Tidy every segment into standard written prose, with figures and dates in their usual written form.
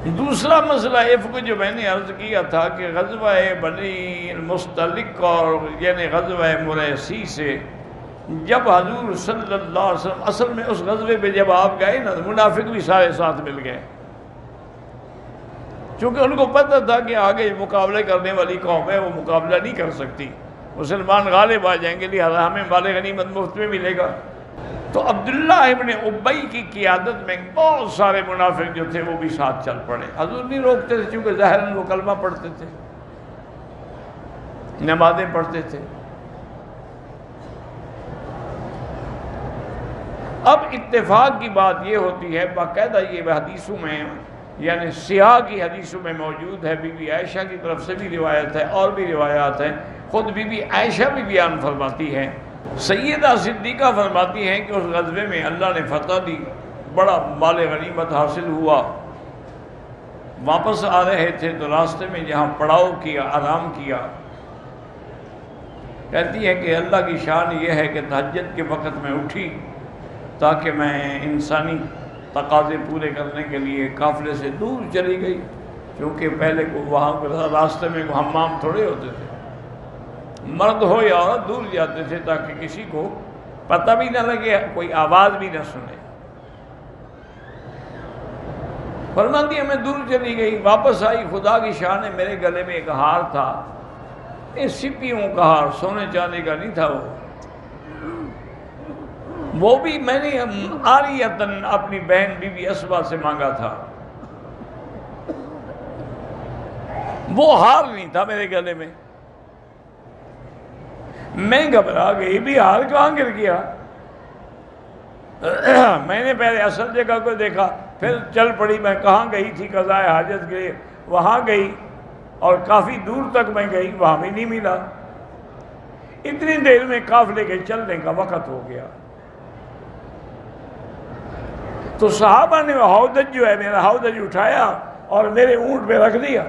دوسرا مسئلہ افق جو میں نے عرض کیا تھا کہ غزوہ بنی المصطلق اور یعنی غزوہ مریسی سے جب حضور صلی اللہ علیہ وسلم اصل میں اس غزوے پہ جب آپ گئے نا تو منافق بھی سارے ساتھ مل گئے، چونکہ ان کو پتہ تھا کہ آگے مقابلے کرنے والی قوم ہے، وہ مقابلہ نہیں کر سکتی، مسلمان غالب آ جائیں گے، لہٰذا ہمیں مال غنیمت مفت میں ملے گا۔ تو عبداللہ ابن ابی کی قیادت میں بہت سارے منافق جو تھے وہ بھی ساتھ چل پڑے۔ حضور نہیں روکتے تھے چونکہ ظاہراً وہ کلمہ پڑھتے تھے، نمازیں پڑھتے تھے۔ اب اتفاق کی بات یہ ہوتی ہے، باقاعدہ یہ حدیثوں میں یعنی سیاہ کی حدیثوں میں موجود ہے، بی بی عائشہ کی طرف سے بھی روایت ہے اور بھی روایات ہیں، خود بی بی عائشہ بھی بیان فرماتی ہیں، سیدہ صدیقہ فرماتی ہیں کہ اس غزوے میں اللہ نے فتح دی، بڑا مال غنیمت حاصل ہوا، واپس آ رہے تھے تو راستے میں جہاں پڑاؤ کیا، آرام کیا، کہتی ہے کہ اللہ کی شان یہ ہے کہ تہجد کے وقت میں اٹھی تاکہ میں انسانی تقاضے پورے کرنے کے لیے قافلے سے دور چلی گئی، کیونکہ پہلے کو وہاں راستے میں حمام تھوڑے ہوتے تھے، مرد ہو یا عورت دور جاتے تھے تاکہ کسی کو پتہ بھی نہ لگے، کوئی آواز بھی نہ سنے۔ فرماتی ہے میں دور چلی گئی، واپس آئی، خدا کی شان ہے میرے گلے میں ایک ہار تھا، سپیوں کا ہار، سونے چاندی کا نہیں تھا، وہ بھی میں نے عاریتاً اپنی بہن بی بی اسبا سے مانگا تھا، وہ ہار نہیں تھا میرے گلے میں۔ میں گھبرا گئی، بھی ہار کہاں گر گیا؟ میں نے پہلے اصل جگہ کو دیکھا، پھر چل پڑی، میں کہاں گئی تھی قضائے حاجت کے لیے، وہاں گئی اور کافی دور تک میں گئی، وہاں بھی نہیں ملا۔ اتنی دیر میں قافلے کے چلنے کا وقت ہو گیا، تو صحابہ نے ہودج جو ہے میرا ہودج اٹھایا اور میرے اونٹ پہ رکھ دیا۔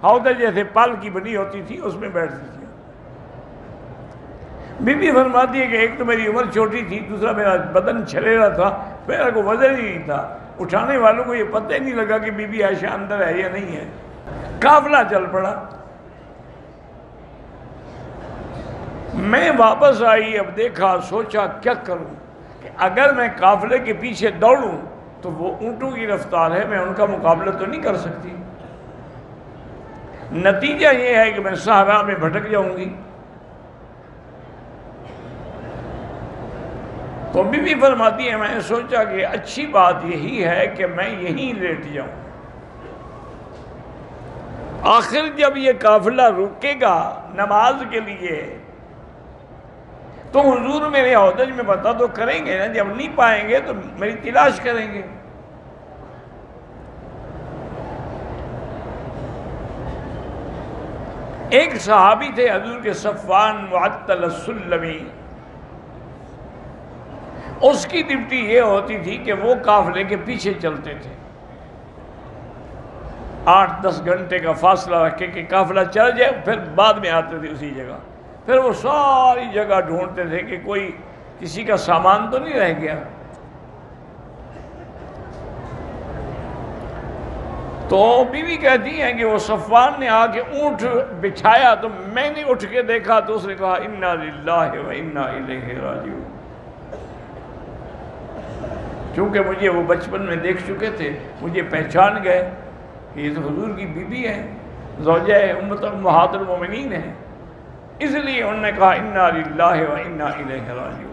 ہودج جیسے پال کی بنی ہوتی تھی اس میں بیٹھتی تھی۔ بی بی فرماتی ہے کہ ایک تو میری عمر چھوٹی تھی، دوسرا میرا بدن چھلیلا تھا، میرا کوئی وزن ہی نہیں تھا، اٹھانے والوں کو یہ پتہ ہی نہیں لگا کہ بی بی عائشہ اندر ہے یا نہیں ہے۔ قافلہ چل پڑا، میں واپس آئی، اب دیکھا، سوچا کیا کروں کہ اگر میں قافلے کے پیچھے دوڑوں تو وہ اونٹوں کی رفتار ہے، میں ان کا مقابلہ تو نہیں کر سکتی، نتیجہ یہ ہے کہ میں صحرا میں بھٹک جاؤں گی۔ تو بی بی فرماتی ہے میں نے سوچا کہ اچھی بات یہی ہے کہ میں یہیں لیٹ جاؤں، آخر جب یہ قافلہ رکے گا نماز کے لیے تو حضور میرے ہودج میں پتہ تو کریں گے نا، جب نہیں پائیں گے تو میری تلاش کریں گے۔ ایک صحابی تھے حضور کے، صفوان معطل السلمی، اس کی ڈیوٹی یہ ہوتی تھی کہ وہ قافلے کے پیچھے چلتے تھے، 8-10 گھنٹے کا فاصلہ رکھے کہ قافلہ چل جائے، پھر بعد میں آتے تھے اسی جگہ، پھر وہ ساری جگہ ڈھونڈتے تھے کہ کوئی کسی کا سامان تو نہیں رہ گیا۔ تو بیوی کہتی ہیں کہ وہ صفوان نے آ کے اونٹ بچھایا تو میں نے اٹھ کے دیکھا تو اس نے کہا انا للہ و انا الیہ راجعون، چونکہ مجھے وہ بچپن میں دیکھ چکے تھے، مجھے پہچان گئے کہ یہ تو حضور کی بیوی ہے، زوجہ امہات المومنین ہے، اس لیے انہوں نے کہا انا للہ و انا الیہ راجعون۔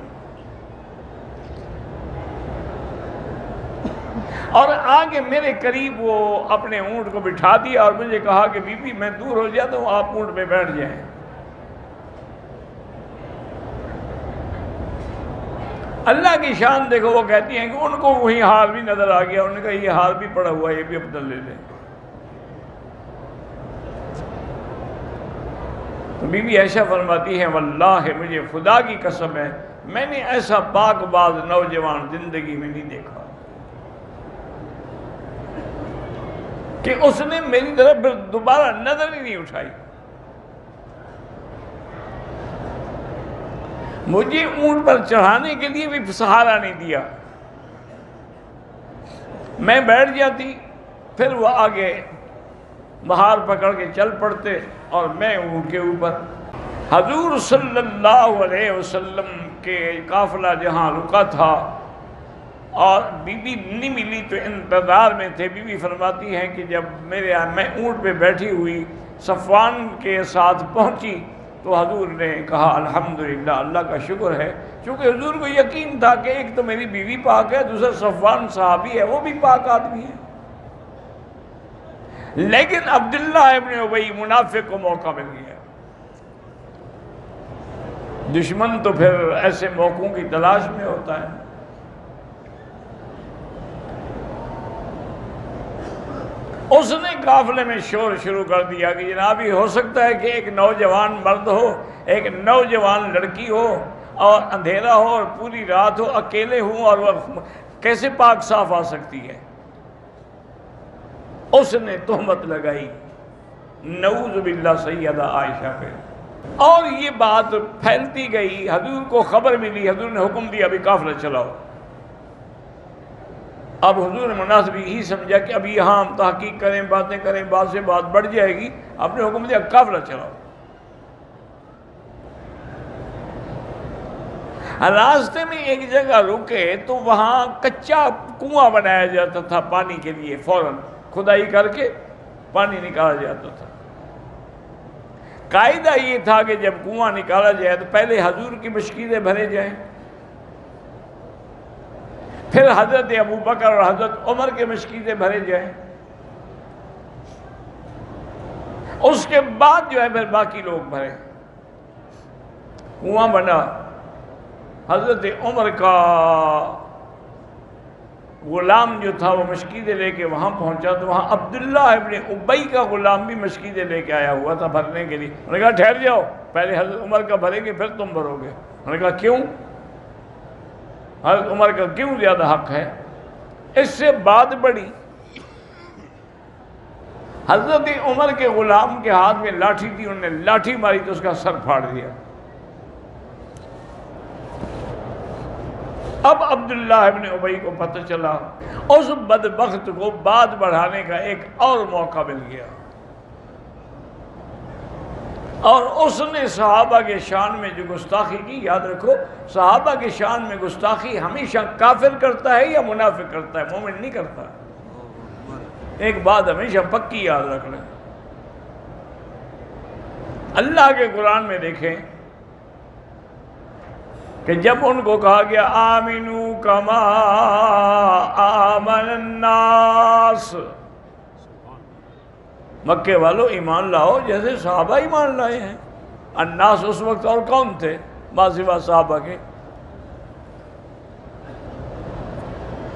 اور آگے میرے قریب وہ اپنے اونٹ کو بٹھا دیا اور مجھے کہا کہ بی بی میں دور ہو جاتا ہوں، آپ اونٹ پہ بیٹھ جائیں۔ اللہ کی شان دیکھو، وہ کہتی ہیں کہ ان کو وہی ہار بھی نظر آ گیا، انہوں نے کہا یہ ہار بھی پڑا ہوا ہے، یہ بھی اپنا لے لیں۔ تو بی بی عائشہ فرماتی ہیں واللہ مجھے خدا کی قسم ہے میں نے ایسا پاک باز نوجوان زندگی میں نہیں دیکھا کہ اس نے میری طرف دوبارہ نظر ہی نہیں اٹھائی، مجھے اونٹ پر چڑھانے کے لیے بھی سہارا نہیں دیا، میں بیٹھ جاتی، پھر وہ آگے مہار پکڑ کے چل پڑتے اور میں اونٹ کے اوپر۔ حضور صلی اللہ علیہ وسلم کے قافلہ جہاں رکا تھا اور بی بی نہیں ملی تو انتظار میں تھے، بی بی فرماتی ہیں کہ جب میں اونٹ پہ بیٹھی ہوئی صفوان کے ساتھ پہنچی تو حضور نے کہا الحمدللہ، اللہ کا شکر ہے، چونکہ حضور کو یقین تھا کہ ایک تو میری بیوی پاک ہے، دوسرا صفوان صحابی ہے، وہ بھی پاک آدمی ہے۔ لیکن عبداللہ ابن ابی منافق کو موقع مل گیا۔ دشمن تو پھر ایسے موقعوں کی تلاش میں ہوتا ہے۔ اس نے قافلے میں شور شروع کر دیا کہ جناب یہ ہو سکتا ہے کہ ایک نوجوان مرد ہو، ایک نوجوان لڑکی ہو اور اندھیرا ہو اور پوری رات ہو، اکیلے ہوں، اور وہ کیسے پاک صاف آ سکتی ہے؟ اس نے تہمت لگائی نعوذ باللہ سیدہ عائشہ پہ، اور یہ بات پھیلتی گئی۔ حضور کو خبر ملی، حضور نے حکم دیا ابھی قافلہ چلاؤ۔ اب حضور نے مناسب یہی سمجھا کہ ابھی یہاں ہم تحقیق کریں، باتیں کریں، بات سے بات بڑھ جائے گی، آپ نے حکم دیا قافلہ چلاؤ۔ راستے میں ایک جگہ رکے تو وہاں کچا کنواں بنایا جاتا تھا پانی کے لیے، فوراً کھدائی کر کے پانی نکالا جاتا تھا۔ قاعدہ یہ تھا کہ جب کنواں نکالا جائے تو پہلے حضور کی مشکیزیں بھرے جائیں، پھر حضرت ابوبکر اور حضرت عمر کے مشکیزیں بھرے جائیں، اس کے بعد جو ہے پھر باقی لوگ بھریں۔ کنواں بنا، حضرت عمر کا غلام جو تھا وہ مشکیزیں لے کے وہاں پہنچا تو وہاں عبداللہ ابن ابی کا غلام بھی مشکیزیں لے کے آیا ہوا تھا بھرنے کے لیے۔ انہوں نے کہا ٹھہر جاؤ، پہلے حضرت عمر کا بھریں گے پھر تم بھرو گے۔ انہوں نے کہا کیوں؟ حضرت عمر کا کیوں زیادہ حق ہے؟ اس سے بات بڑی، حضرت عمر کے غلام کے ہاتھ میں لاٹھی تھی، انہوں نے لاٹھی ماری تو اس کا سر پھاڑ دیا۔ اب عبداللہ ابن ابی کو پتہ چلا، اس بدبخت کو بات بڑھانے کا ایک اور موقع مل گیا، اور اس نے صحابہ کے شان میں جو گستاخی کی، یاد رکھو صحابہ کے شان میں گستاخی ہمیشہ کافر کرتا ہے یا منافق کرتا ہے، مومن نہیں کرتا۔ ایک بات ہمیشہ پکی یاد رکھ لیں، اللہ کے قرآن میں دیکھیں کہ جب ان کو کہا گیا آمنو کما آمن الناس، مکے والو ایمان لاؤ جیسے صحابہ ایمان لائے ہیں۔ الناس اس وقت اور کون تھے ما سوا صحابہ کے؟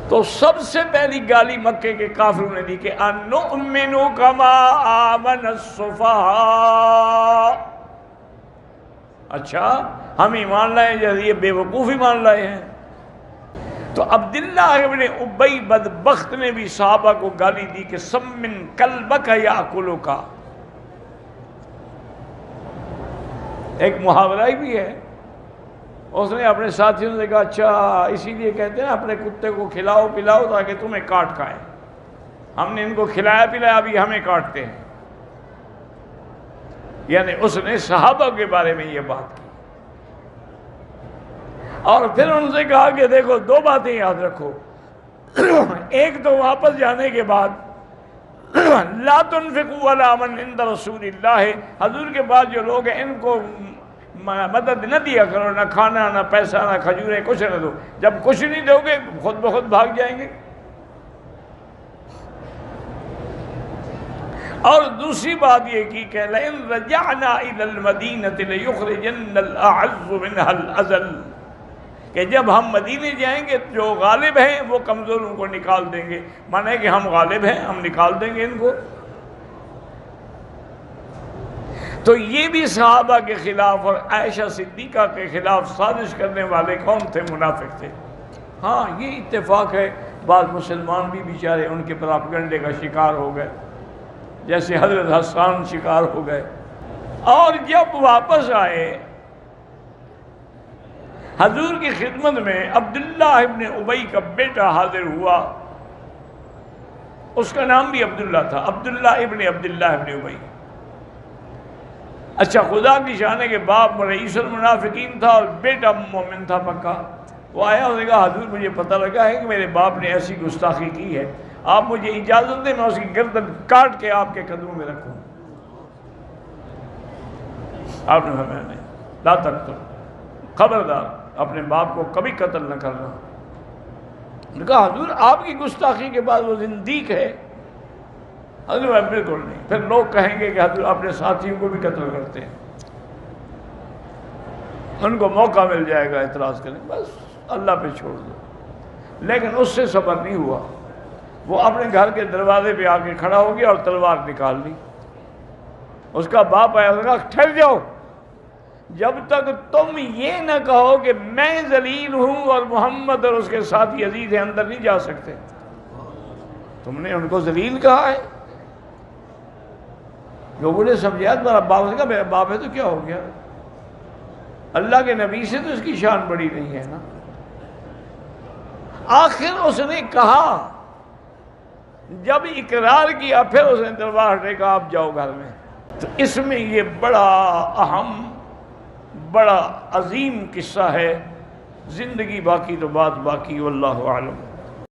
تو سب سے پہلی گالی مکے کے کافروں نے دی کہ انؤمن کما آمن السفہاء، اچھا ہم ایمان لائے جیسے یہ بے وقوف ایمان لائے ہیں۔ تو عبداللہ ابن ابی بدبخت نے بھی صحابہ کو گالی دی کہ سمن کلبک یاکلک، ایک محاورہ بھی ہے۔ اس نے اپنے ساتھیوں سے کہا اچھا اسی لیے کہتے ہیں اپنے کتے کو کھلاؤ پلاؤ تاکہ تمہیں کاٹ کھائیں، ہم نے ان کو کھلایا پلایا ابھی ہمیں کاٹتے ہیں۔ یعنی اس نے صحابہ کے بارے میں یہ بات کی، اور پھر ان سے کہا کہ دیکھو دو باتیں یاد رکھو، ایک تو واپس جانے کے بعد لا تنفقوا علی من عند رسول اللہ، حضور کے بعد جو لوگ ہیں ان کو مدد نہ دیا کرو، نہ کھانا نہ پیسہ نہ کھجوریں، کچھ نہ دو، جب کچھ نہیں دو گے خود بخود بھاگ جائیں گے۔ اور دوسری بات یہ کی کہ لئن رجعنا الى المدینة لیخرجن الاعز منها الاذل، کہ جب ہم مدینے جائیں گے جو غالب ہیں وہ کمزوروں کو نکال دیں گے، مانے کہ ہم غالب ہیں ہم نکال دیں گے ان کو۔ تو یہ بھی صحابہ کے خلاف اور عائشہ صدیقہ کے خلاف سازش کرنے والے کون تھے؟ منافق تھے۔ ہاں یہ اتفاق ہے بعض مسلمان بھی بیچارے ان کے پراپگنڈے کا شکار ہو گئے، جیسے حضرت حسان شکار ہو گئے۔ اور جب واپس آئے حضور کی خدمت میں عبداللہ ابن ابی کا بیٹا حاضر ہوا اس کا نام بھی عبداللہ تھا، عبداللہ ابن عبداللہ ابن ابی۔ اچھا، خدا کی شان ہے کہ باپ رئیس المنافقین تھا اور بیٹا مومن تھا پکا۔ وہ آیا، اس نے کہا حضور مجھے پتہ لگا ہے کہ میرے باپ نے ایسی گستاخی کی ہے، آپ مجھے اجازت دیں میں اس کی گردن کاٹ کے آپ کے قدموں میں رکھوں۔ آپ نے فرمایا نہیں، لا تقتل، خبردار اپنے باپ کو کبھی قتل نہ کرنا۔ انہوں نے کہا حضور آپ کی گستاخی کے بعد وہ زندیق ہے۔ حضور میں بالکل نہیں، پھر لوگ کہیں گے کہ حضور اپنے ساتھیوں کو بھی قتل کرتے ہیں، ان کو موقع مل جائے گا اعتراض کرنے، بس اللہ پہ چھوڑ دو۔ لیکن اس سے صبر نہیں ہوا، وہ اپنے گھر کے دروازے پہ آ کے کھڑا ہو گیا اور تلوار نکال لی۔ اس کا باپ آیا، اس نے کہا ٹھہر جاؤ، جب تک تم یہ نہ کہو کہ میں ذلیل ہوں اور محمد اور اس کے ساتھی عزیز ہیں اندر نہیں جا سکتے۔ تم نے ان کو ذلیل کہا ہے؟ لوگوں نے سمجھا، تمہارا باپ نے کہا میرا باپ ہے تو کیا ہو گیا، اللہ کے نبی سے تو اس کی شان بڑی نہیں ہے نا۔ آخر اس نے کہا، جب اقرار کیا پھر اس نے تلوار نے کہا آپ جاؤ گھر میں۔ تو اس میں یہ بڑا اہم، بڑا عظیم قصہ ہے، زندگی باقی تو بات باقی، واللہ اعلم۔